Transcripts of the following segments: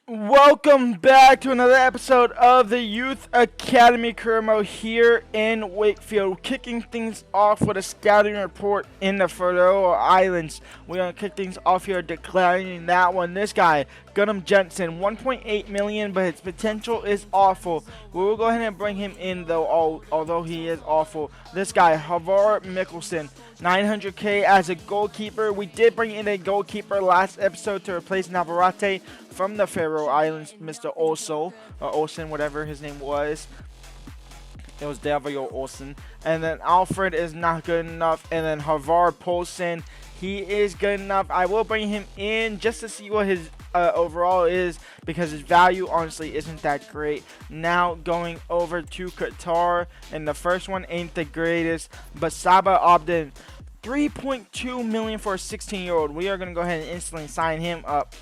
Welcome back to another episode of the Youth Academy career mode here in Wakefield. Kicking things off with a scouting report in the Faroe Islands. We're going to kick things off here declaring that one. This guy, Gunnar Jensen, 1.8 million, but his potential is awful. We will go ahead and bring him in though, although he is awful. This guy, Havar Mikkelsen, 900k as a goalkeeper. We did bring in a goalkeeper last episode to replace Navarrete from the Faroe Islands, Mr. Olso, or Olsen, whatever his name was. It was Davio Olsen. And then Alfred is not good enough. And then Havar Poulsen, he is good enough. I will bring him in just to see what his overall is, because his value honestly isn't that great. Now going over to Qatar, and the first one ain't the greatest, but Saba Abdin, 3.2 million for a 16-year-old. We are going to go ahead and instantly sign him up.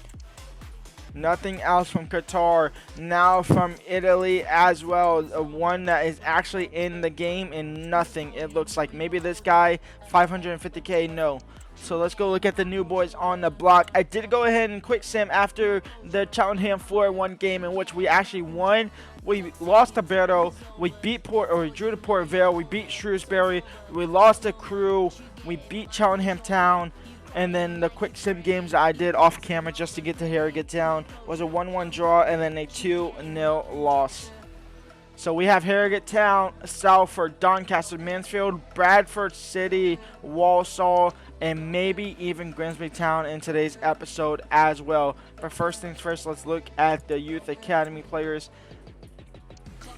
Nothing else from Qatar. Now from Italy as well. One that is actually in the game and nothing. It looks like maybe this guy, 550k. No. So let's go look at the new boys on the block. I did go ahead and quick sim after the Cheltenham 4-1 game in which we actually won. We lost to Barrow. We beat we drew to Port Vale. We beat Shrewsbury. We lost to Crewe. We beat Cheltenham Town. And then the quick sim games I did off camera just to get to Harrogate Town was a 1-1 draw and then a 2-0 loss. So we have Harrogate Town, Salford, Doncaster, Mansfield, Bradford City, Walsall, and maybe even Grimsby Town in today's episode as well. But first things first, let's look at the Youth Academy players.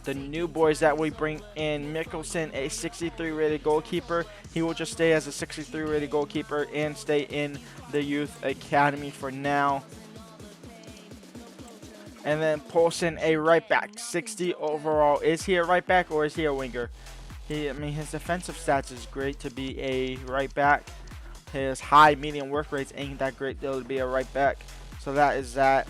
The new boys that we bring in: Mikkelsen, a 63 rated goalkeeper. He will just stay as a 63 rated goalkeeper and stay in the Youth Academy for now. And then Poulsen, a right back, 60 overall. Is he a right back or is he a winger? His defensive stats is great to be a right back. His high medium work rates ain't that great though to be a right back. So that is that.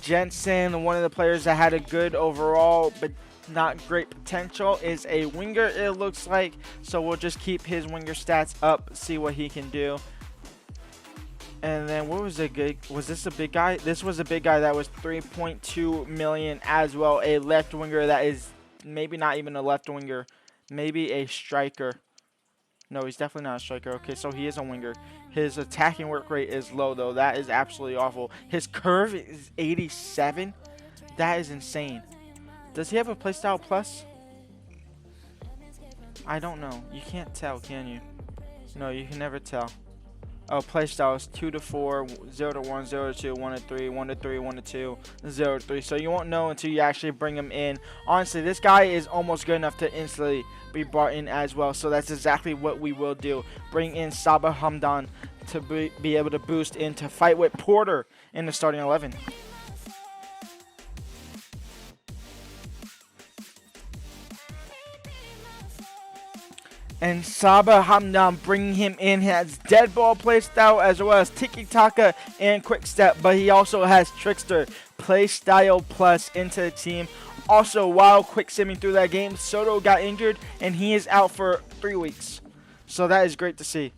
Jensen, one of the players that had a good overall but not great potential, is a winger, it looks like. So we'll just keep his winger stats up, see what he can do. And then what was was this a big guy? This was a big guy that was 3.2 million as well. A left winger that is maybe not even a left winger, maybe a striker. No, he's definitely not a striker. Okay, so he is a winger. His attacking work rate is low, though. That is absolutely awful. His curve is 87. That is insane. Does he have a playstyle plus? I don't know. You can't tell, can you? No, you can never tell. Oh, playstyle is 2 to 4, 0 to 1, 0 to 2, 1 to 3, 1 to 3, 1 to 2, 0 to 3. So you won't know until you actually bring him in. Honestly, this guy is almost good enough to instantly be brought in as well. So that's exactly what we will do. Bring in Sabah Hamdan to be able to boost into fight with Porter in the starting 11. And Sabah Hamdan, bringing him in, has dead ball playstyle as well as tiki taka and quick step, but he also has trickster playstyle plus into the team. Also, while quick simming through that game, Soto got injured and he is out for 3 weeks. So that is great to see.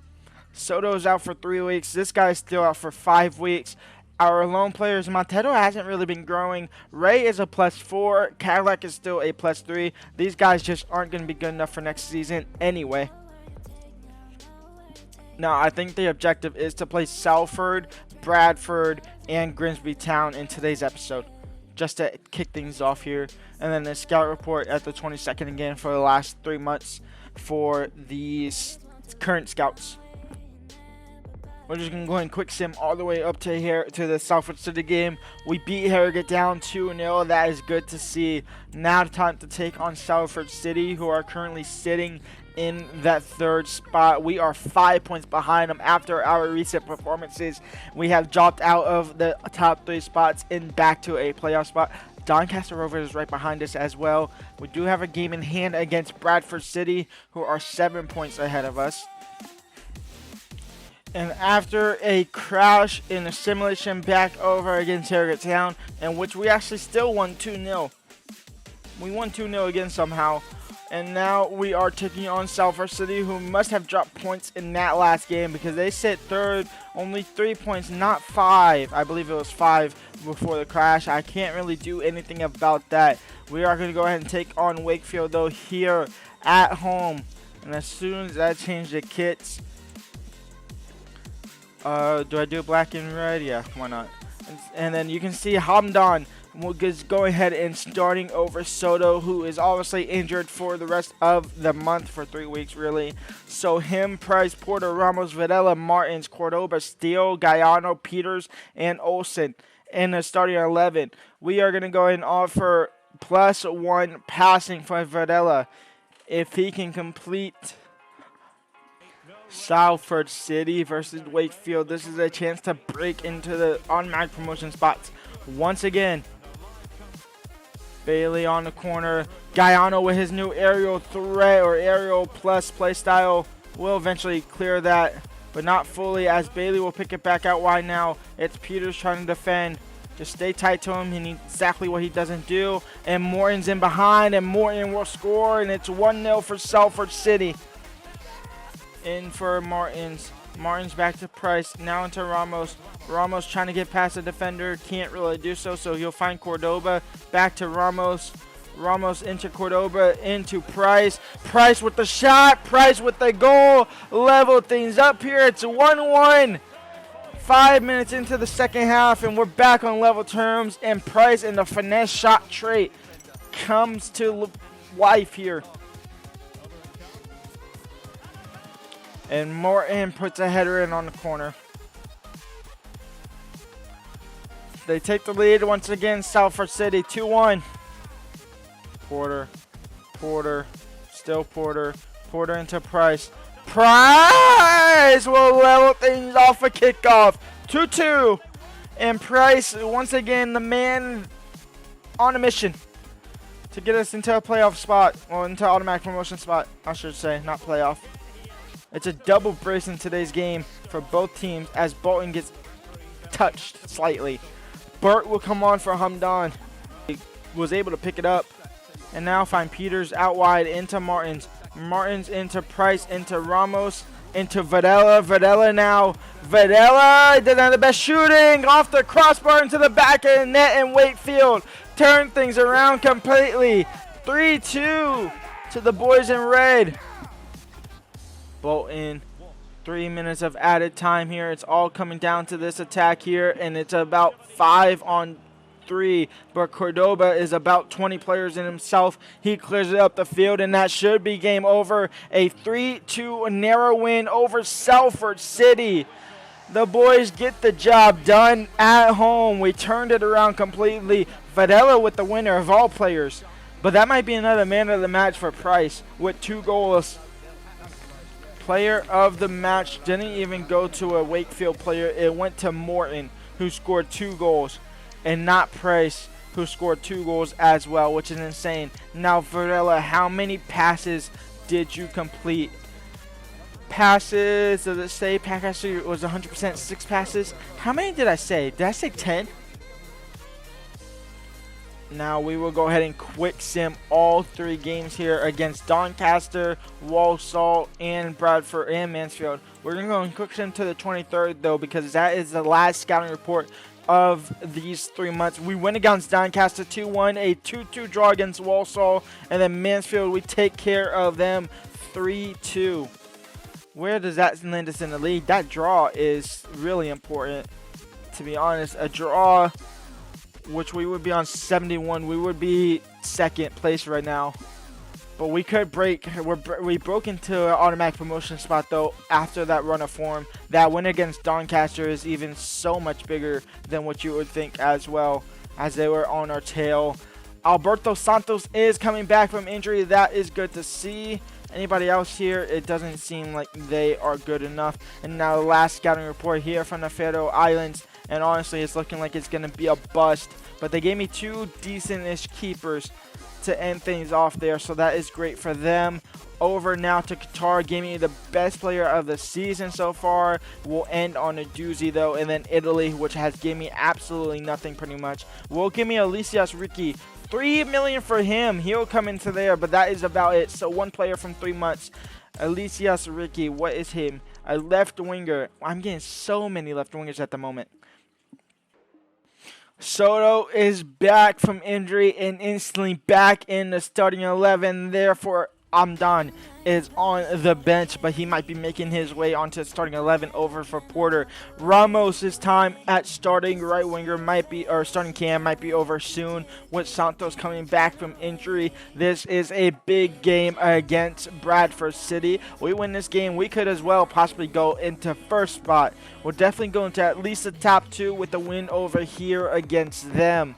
Soto is out for 3 weeks. This guy is still out for 5 weeks. Our lone players, Montero hasn't really been growing. Ray is a +4. Cadillac is still a +3. These guys just aren't going to be good enough for next season anyway. Now, I think the objective is to play Salford, Bradford, and Grimsby Town in today's episode, just to kick things off here. And then the scout report at the 22nd again for the last 3 months for these current scouts. We're just going to go ahead and quick sim all the way up to here to the Salford City game. We beat Harrogate down 2-0. That is good to see. Now time to take on Salford City, who are currently sitting in that 3rd spot. We are 5 points behind them after our recent performances. We have dropped out of the top 3 spots and back to a playoff spot. Doncaster Rovers is right behind us as well. We do have a game in hand against Bradford City, who are 7 points ahead of us. And after a crash in a simulation back over against Harrogate Town, in which we actually still won 2-0. We won 2-0 again somehow. And now we are taking on Sulphur City, who must have dropped points in that last game because they sit third, only 3 points, not 5. I believe it was 5 before the crash. I can't really do anything about that. We are going to go ahead and take on Wakefield, though, here at home. And as soon as I change the kits, do I do black and red? Yeah, why not? And then you can see Hamdan is going ahead and starting over Soto, who is obviously injured for the rest of the month, for 3 weeks really. So him, Price, Porter, Ramos, Videla, Martins, Cordoba, Steele, Guyano, Peters, and Olsen in the starting 11. We are going to go ahead and offer +1 passing for Videla if he can complete Salford City versus Wakefield. This is a chance to break into the automatic promotion spots once again. Bailey on the corner. Guyano with his new aerial threat or aerial plus play style will eventually clear that, but not fully, as Bailey will pick it back out wide now. It's Peters trying to defend. Just stay tight to him. He needs exactly what he doesn't do. And Morton's in behind, and Morton will score, and it's 1-0 for Salford City. In for Martins. Martins back to Price. Now into Ramos. Ramos trying to get past the defender. Can't really do so, so he'll find Cordoba. Back to Ramos. Ramos into Cordoba. Into Price. Price with the shot. Price with the goal. Level things up here. It's 1-1. 5 minutes into the second half, and we're back on level terms. And Price in the finesse shot trait comes to life here. And Morton puts a header in on the corner. They take the lead once again, Salford City, 2-1. Porter, still Porter into Price. Price will level things off a kickoff, 2-2. And Price, once again, the man on a mission to get us into a playoff spot, or into automatic promotion spot, I should say, not playoff. It's a double brace in today's game for both teams as Bolton gets touched slightly. Burt will come on for Hamdan. He was able to pick it up. And now find Peters out wide into Martins. Martins into Price, into Ramos, into Videla. Videla now. Videla doesn't have the best shooting. Off the crossbar into the back of the net, and Wakefield turn things around completely. 3-2 to the boys in red. Bolton, 3 minutes of added time here. It's all coming down to this attack here, and it's about 5-on-3. But Cordoba is about 20 players in himself. He clears it up the field, and that should be game over. A 3-2 narrow win over Salford City. The boys get the job done at home. We turned it around completely. Videla with the winner of all players. But that might be another man of the match for Price with 2 goals. Player of the match didn't even go to a Wakefield player. It went to Morton, who scored 2 goals, and not Price, who scored 2 goals as well, which is insane. Now, Varela, how many passes did you complete? Passes, does it say passes was 100%, 6 passes? How many did I say? Did I say 10? Now we will go ahead and quick sim all 3 games here against Doncaster, Walsall, and Bradford, and Mansfield. We're going to go and quick sim to the 23rd, though, because that is the last scouting report of these 3 months. We win against Doncaster 2-1, a 2-2 draw against Walsall, and then Mansfield, we take care of them 3-2. Where does that land us in the league? That draw is really important, to be honest. A draw, which we would be on 71. We would be 2nd place right now. But we could break. We broke into an automatic promotion spot, though, after that run of form. That win against Doncaster is even so much bigger than what you would think as well, as they were on our tail. Alberto Santos is coming back from injury. That is good to see. Anybody else here, it doesn't seem like they are good enough. And now the last scouting report here from the Faroe Islands. And honestly, it's looking like it's going to be a bust. But they gave me 2 decent-ish keepers to end things off there. So that is great for them. Over now to Qatar, gave me the best player of the season so far. We'll end on a doozy, though. And then Italy, which has given me absolutely nothing pretty much, will give me Alicias Ricky $3 million for him. He'll come into there, but that is about it. So one player from 3 months. Alicias Ricky, what is him? A left winger. I'm getting so many left wingers at the moment. Soto is back from injury and instantly back in the starting 11. Therefore, Amdan is on the bench, but he might be making his way onto the starting 11 over for Porter. Ramos' time at starting right winger might be, or starting cam might be over soon with Santos coming back from injury. This is a big game against Bradford City. We win this game, we could as well possibly go into first spot. We'll definitely go into at least the top 2 with the win over here against them.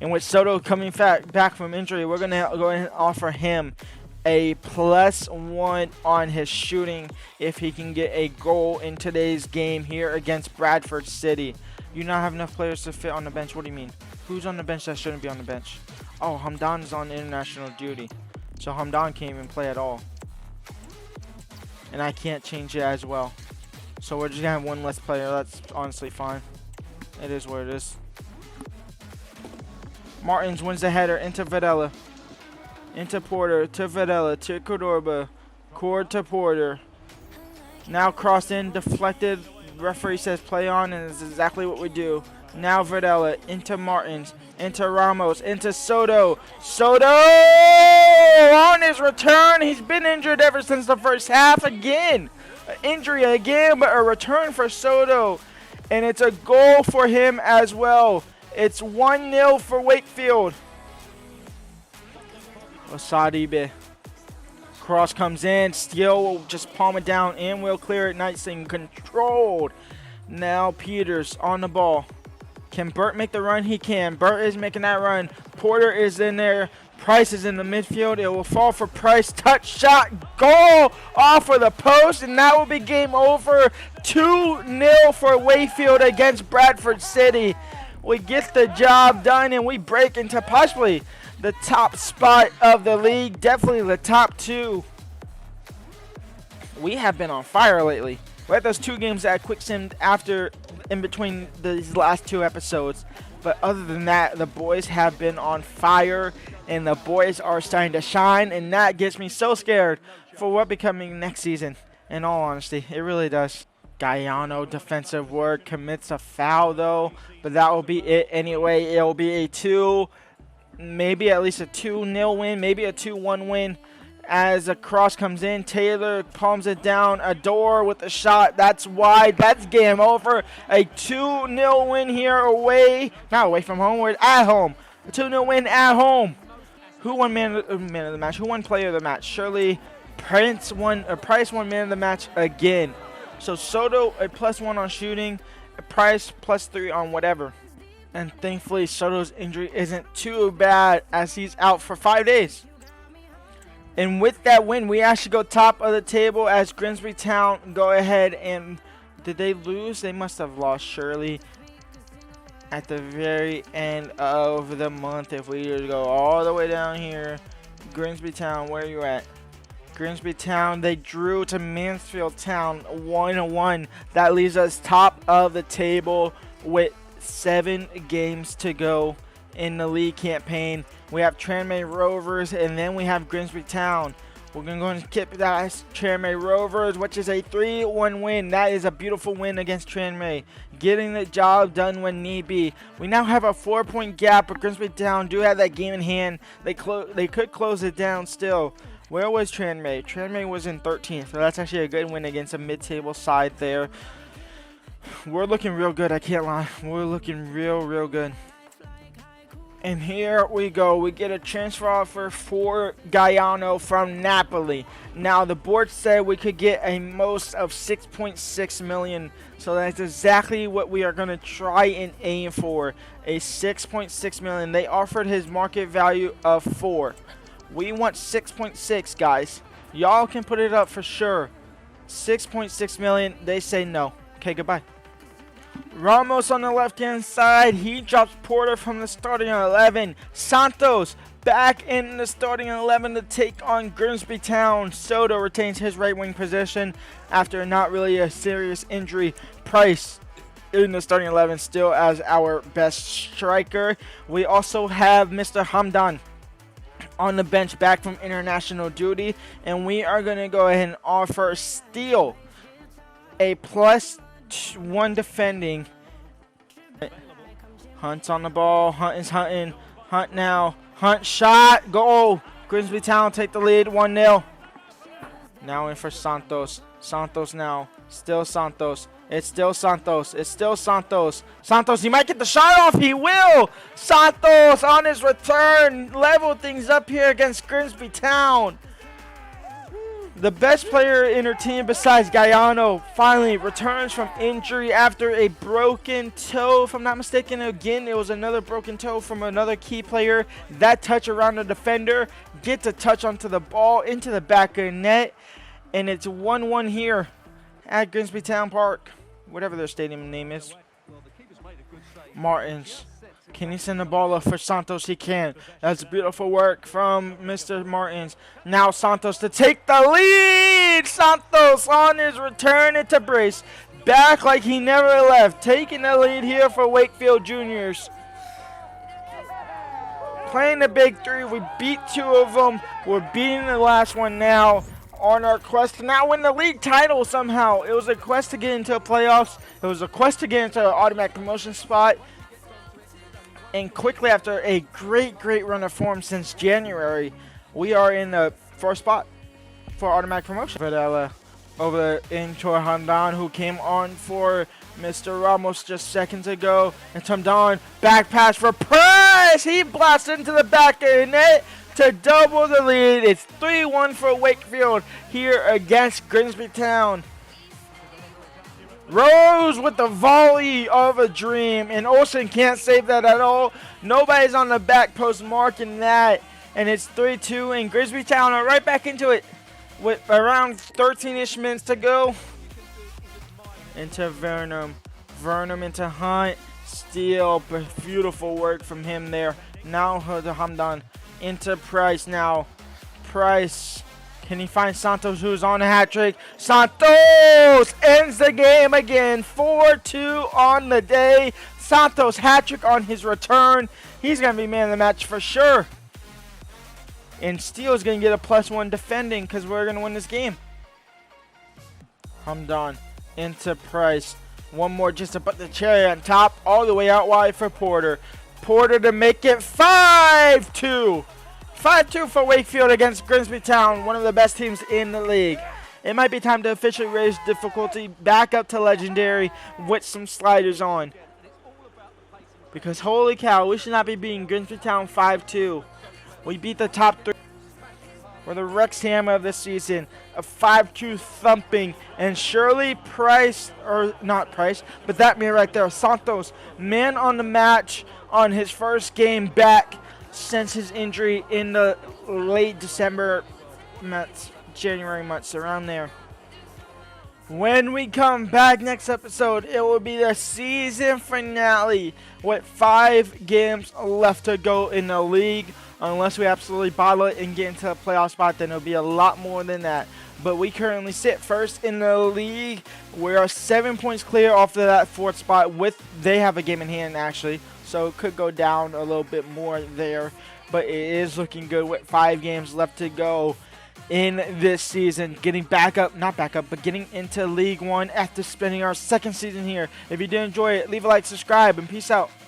And with Soto coming back from injury, we're going to go ahead and offer him a +1 on his shooting if he can get a goal in today's game here against Bradford City. You not have enough players to fit on the bench. What do you mean? Who's on the bench that shouldn't be on the bench? Oh, Hamdan is on international duty. So Hamdan can't even play at all. And I can't change it as well. So we're just going to have one less player. That's honestly fine. It is what it is. Martins wins the header into Videla. Into Porter, to Videla, to Cordoba. Cord to Porter. Now crossed in, deflected. Referee says play on, and it's exactly what we do. Now Videla, into Martins, into Ramos, into Soto. Soto on his return. He's been injured ever since the first half again. An injury again, but a return for Soto. And it's a goal for him as well. It's 1-0 for Wakefield. Osadibe. Cross comes in. Steele will just palm it down and will clear it nicely and controlled. Now Peters on the ball. Can Burt make the run? He can. Burt is making that run. Porter is in there. Price is in the midfield. It will fall for Price. Touch shot. Goal off of the post. And that will be game over. 2-0 for Wakefield against Bradford City. We get the job done and we break into possibly the top spot of the league. Definitely the top 2. We have been on fire lately. We had those 2 games that I quicksimmed after in between these last 2 episodes. But other than that, the boys have been on fire and the boys are starting to shine. And that gets me so scared for what becoming next season. In all honesty, it really does. Gaiano defensive work, commits a foul though, but that will be it anyway. It will be a 2, maybe at least a 2-0 win, maybe a 2-1 win. As a cross comes in, Taylor palms it down, Adore with a shot, that's wide, that's game over. A 2-0 win here away, not away from home, we're at home. A 2-0 win at home. Who won man of the match? Who won player of the match? Surely Price won man of the match again. So Soto a +1 on shooting, Price +3 on whatever. And thankfully Soto's injury isn't too bad as he's out for 5 days. And with that win, we actually go top of the table as Grimsby Town go ahead and... Did they lose? They must have lost surely at the very end of the month. If we go all the way down here, Grimsby Town, where are you at? Grimsby Town, they drew to Mansfield Town 1-1. That leaves us top of the table with 7 games to go in the league campaign. We have Tranmere Rovers and then we have Grimsby Town. We're going to go and skip that Tranmere Rovers, which is a 3-1 win. That is a beautiful win against Tranmere. Getting the job done when need be. We now have a 4-point gap, but Grimsby Town do have that game in hand. They could close it down still. Where was Tranmere? Tranmere was in 13th, so that's actually a good win against a mid-table side there. We're looking real good, I can't lie. We're looking real good. And here we go. We get a transfer offer for Gaiano from Napoli. Now, the board said we could get a most of 6.6 million. So that's exactly what we are going to try and aim for. A 6.6 million. They offered his market value of 4. We want 6.6, guys. Y'all can put it up for sure. 6.6 million. They say no. Okay, goodbye. Ramos on the left-hand side. He drops Porter from the starting 11. Santos back in the starting 11 to take on Grimsby Town. Soto retains his right wing position after not really a serious injury. Price in the starting 11 still as our best striker. We also have Mr. Hamdan on the bench back from international duty, and we are going to go ahead and offer Steele a +1 defending. Hunt's on the ball. Hunt is hunting. Hunt now. Hunt shot. Goal. Grimsby Town take the lead 1-0. Now in for Santos. Santos now. Still Santos. It's still Santos. It's still Santos. Santos, he might get the shot off. He will. Santos on his return. Level things up here against Grimsby Town. The best player in her team besides Guyano finally returns from injury after a broken toe. If I'm not mistaken, again, it was another broken toe from another key player. That touch around the defender gets a touch onto the ball into the back of the net. And it's 1-1 here at Grimsby Town Park, whatever their stadium name is. Martins. Can he send the ball up for Santos? He can. That's beautiful work from Mr. Martins. Now Santos to take the lead. Santos on his return into brace. Back like he never left. Taking the lead here for Wakefield Juniors. Playing the big three. We beat 2 of them. We're beating the last one now on our quest to now win the league title somehow. It was a quest to get into playoffs. It was a quest to get into an automatic promotion spot. And quickly after a great run of form since January, we are in the first spot for automatic promotion. But over into Hamdan, who came on for Mr. Ramos just seconds ago. And Hamdan, back pass for Price. He blasted into the back of the net to double the lead. It's 3-1 for Wakefield here against Grimsby Town. Rose with the volley of a dream, and Olsen can't save that at all. Nobody's on the back post marking that, and it's 3-2, and Grimsby Town are right back into it with around 13-ish minutes to go. Into Vernum. Vernum into Hunt. Steele, beautiful work from him there. Now to Hamdan. Into Price now. Price. Can he find Santos, who's on a hat trick? Santos ends the game again. 4-2 on the day. Santos hat trick on his return. He's going to be man of the match for sure. And Steele's going to get a +1 defending because we're going to win this game. Hamdan into Price. One more just to put the cherry on top. All the way out wide for Porter. Porter to make it 5-2. 5-2 for Wakefield against Grimsby Town, one of the best teams in the league. It might be time to officially raise difficulty back up to Legendary with some sliders on. Because holy cow, we should not be beating Grimsby Town 5-2. We beat the top 3. We're the Rex Hammer of this season. A 5-2 thumping. And Shirley Price, or not Price, but that man right there, Santos, man on the match on his first game back since his injury in the late December months, January months, around there. When we come back next episode, it will be the season finale with 5 games left to go in the league. Unless we absolutely bottle it and get into a playoff spot, then it'll be a lot more than that. But we currently sit first in the league. We are 7 points clear off of that 4th spot. They have a game in hand actually, so it could go down a little bit more there. But it is looking good with 5 games left to go in this season. Getting back up, not back up, but getting into League One after spending our 2nd season here. If you did enjoy it, leave a like, subscribe, and peace out.